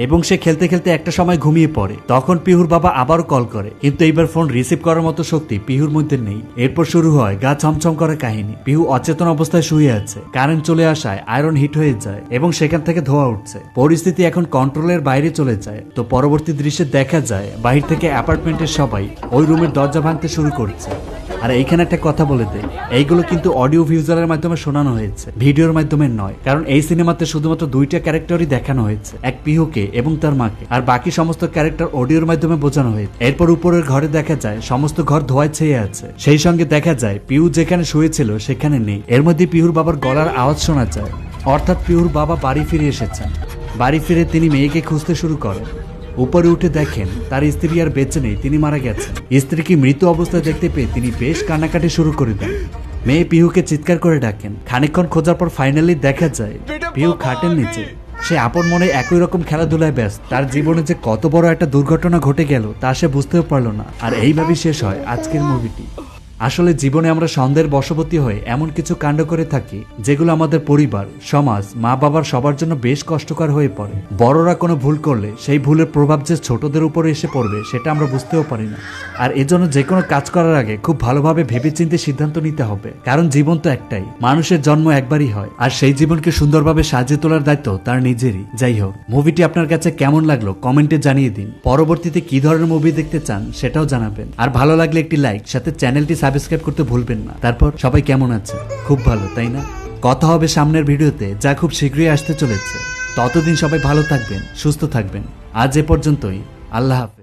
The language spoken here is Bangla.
এবং সে খেলতে খেলতে একটা সময় ঘুমিয়ে পড়ে। তখন পিহুর বাবা আবারও কল করে, কিন্তু এইবার ফোন রিসিভ করার মতো শক্তি পিহুর মধ্যে নেই। এরপর শুরু হয় গা ছমছম করা কাহিনী। পিহু অচেতন অবস্থায় শুয়ে আছে। কারেন্ট চলে আসায় আয়রন হিট হয়ে যায় এবং সেখান থেকে ধোঁয়া উঠছে। পরিস্থিতি এখন কন্ট্রোলের বাইরে চলে যায়। তো পরবর্তী দৃশ্যে দেখা যায় বাহির থেকে অ্যাপার্টমেন্টের সবাই ওই রুমের দরজা ভাঙতে শুরু করছে। আর এইখানে একটা কথা বলে দেয়, এইগুলো কিন্তু অডিও ভিজুয়ালের মাধ্যমে শোনানো হয়েছে, ভিডিওর মাধ্যমে নয়। কারণ এই সিনেমাতে শুধুমাত্র দুইটা ক্যারেক্টারই দেখানো হয়েছে, এক পিহুকে এবং তার মাকে, আর বাকি সমস্ত ক্যারেক্টার অডিওর মাধ্যমে বোঝানো হয়েছে। এরপর উপরের ঘরে দেখা যায় সমস্ত ঘর ধোঁয়ায় ছেয়ে আছে। সেই সঙ্গে দেখা যায় পিহু যেখানে শুয়েছিল সেখানে নেই। এর মধ্যে পিহুর বাবার গলার আওয়াজ শোনা যায়, অর্থাৎ পিহুর বাবা বাড়ি ফিরে এসেছেন। বাড়ি ফিরে তিনি মেয়েকে খুঁজতে শুরু করেন। উপরে উঠে দেখেন তার স্ত্রী আর বেঁচে নেই, তিনি মারা গেছেন। স্ত্রীকে মৃত অবস্থায় দেখতে পেয়ে তিনি বেশ কান্নাকাটি শুরু করে দেন। মেয়ে পিহুকে চিৎকার করে ডাকেন। খানিকক্ষণ খোঁজার পর ফাইনালি দেখা যায় পিহু খাটের নিচে। সে আপন মনে একই রকম খেলাধুলায় ব্যস্ত। তার জীবনে যে কত বড় একটা দুর্ঘটনা ঘটে গেল তা সে বুঝতেও পারলো না। আর এইভাবেই শেষ হয় আজকের মুভিটি। আসলে জীবনে আমরা সন্দেহের বশবর্তী হয়ে এমন কিছু কাণ্ড করে থাকি যেগুলো আমাদের পরিবার, সমাজ, মা বাবার সবার জন্য বেশ কষ্টকর হয়ে পড়ে। বড়রা কোনো ভুল করলে সেই ভুলের প্রভাব যে ছোটদের উপরে এসে পড়বে সেটা আমরা বুঝতেও পারি না। আর এজন্য যে কোনো কাজ করার আগে খুব ভালোভাবে ভেবেচিন্তে সিদ্ধান্ত নিতে হবে। কারণ জীবন তো একটাই, মানুষের জন্ম একবারই হয়, আর সেই জীবনকে সুন্দরভাবে সাজিয়ে তোলার দায়িত্ব তার নিজেরই। যাই হোক, মুভিটি আপনার কাছে কেমন লাগলো কমেন্টে জানিয়ে দিন। পরবর্তীতে কি ধরনের মুভি দেখতে চান সেটাও জানাবেন। আর ভালো লাগলে একটি লাইক, সাথে চ্যানেলটি সাবস্ক্রাইব করতে ভুলবেন না। তারপর সবাই কেমন আছে? খুব ভালো, তাই না? কথা হবে সামনের ভিডিওতে, যা খুব শীঘ্রই আসতে চলেছে। ততদিন সবাই ভালো থাকবেন, সুস্থ থাকবেন। আজ এ পর্যন্তই। আল্লাহ হাফেজ।